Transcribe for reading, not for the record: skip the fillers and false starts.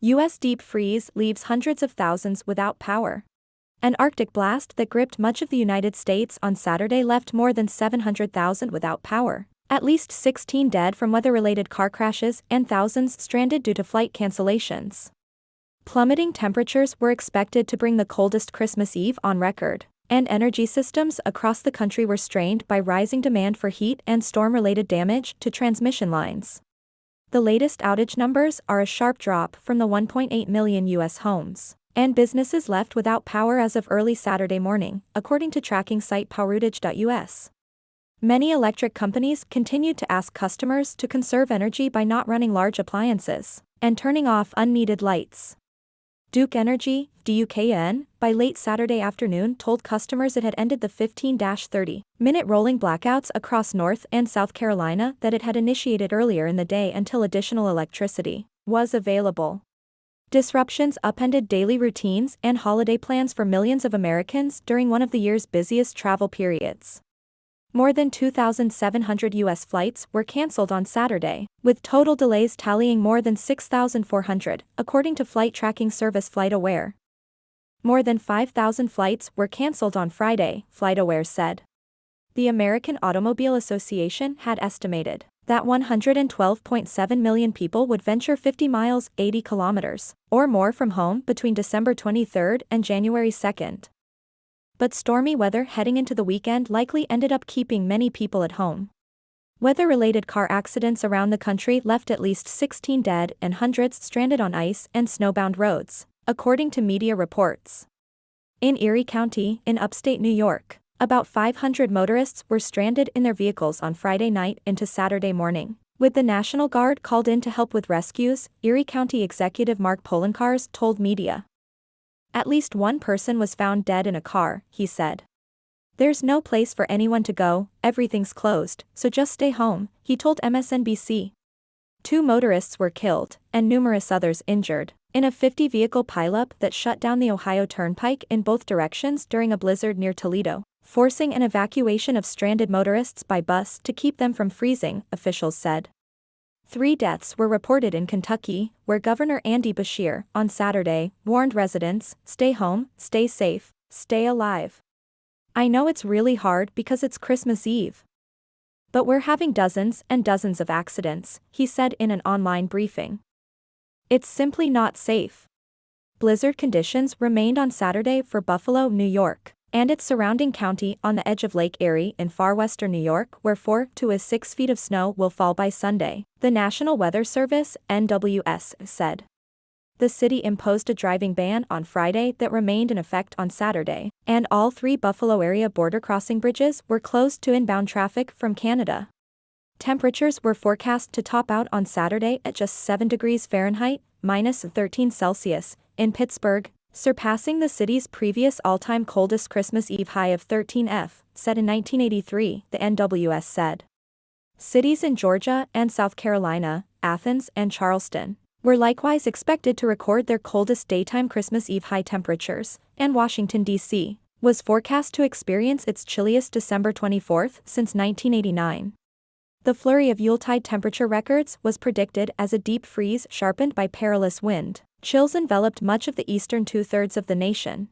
U.S. deep freeze leaves hundreds of thousands without power. An Arctic blast that gripped much of the United States on Saturday left more than 700,000 without power. At least 16 dead from weather-related car crashes and thousands stranded due to flight cancellations. Plummeting temperatures were expected to bring the coldest Christmas Eve on record, and energy systems across the country were strained by rising demand for heat and storm-related damage to transmission lines. The latest outage numbers are a sharp drop from the 1.8 million U.S. homes and businesses left without power as of early Saturday morning, according to tracking site poweroutage.us. Many electric companies continued to ask customers to conserve energy by not running large appliances and turning off unneeded lights. Duke Energy, DUKN, by late Saturday afternoon told customers it had ended the 15-30-minute rolling blackouts across North and South Carolina that it had initiated earlier in the day until additional electricity was available. Disruptions upended daily routines and holiday plans for millions of Americans during one of the year's busiest travel periods. More than 2,700 U.S. flights were canceled on Saturday, with total delays tallying more than 6,400, according to flight tracking service FlightAware. More than 5,000 flights were canceled on Friday, FlightAware said. The American Automobile Association had estimated that 112.7 million people would venture 50 miles, 80 kilometers, or more from home between December 23 and January 2. But stormy weather heading into the weekend likely ended up keeping many people at home. Weather-related car accidents around the country left at least 16 dead and hundreds stranded on ice and snowbound roads, according to media reports. In Erie County, in upstate New York, about 500 motorists were stranded in their vehicles on Friday night into Saturday morning, with the National Guard called in to help with rescues, Erie County Executive Mark Poloncarz told media. At least one person was found dead in a car, he said. There's no place for anyone to go, everything's closed, so just stay home, he told MSNBC. 2 motorists were killed, and numerous others injured, in a 50-vehicle pileup that shut down the Ohio Turnpike in both directions during a blizzard near Toledo, forcing an evacuation of stranded motorists by bus to keep them from freezing, officials said. 3 deaths were reported in Kentucky, where Governor Andy Beshear, on Saturday, warned residents, stay home, stay safe, stay alive. I know it's really hard because it's Christmas Eve. But we're having dozens and dozens of accidents, he said in an online briefing. It's simply not safe. Blizzard conditions remained on Saturday for Buffalo, New York, and its surrounding county on the edge of Lake Erie in far western New York, where 4 to 6 feet of snow will fall by Sunday, the National Weather Service, NWS, said. The city imposed a driving ban on Friday that remained in effect on Saturday, and all 3 Buffalo area border crossing bridges were closed to inbound traffic from Canada. Temperatures were forecast to top out on Saturday at just 7 degrees Fahrenheit, minus 13 Celsius, in Pittsburgh, surpassing the city's previous all-time coldest Christmas Eve high of 13°F, set in 1983, the NWS said. Cities in Georgia and South Carolina, Athens and Charleston, were likewise expected to record their coldest daytime Christmas Eve high temperatures, and Washington, D.C., was forecast to experience its chilliest December 24 since 1989. The flurry of Yuletide temperature records was predicted as a deep freeze sharpened by perilous wind. Chills enveloped much of the eastern 2/3 of the nation,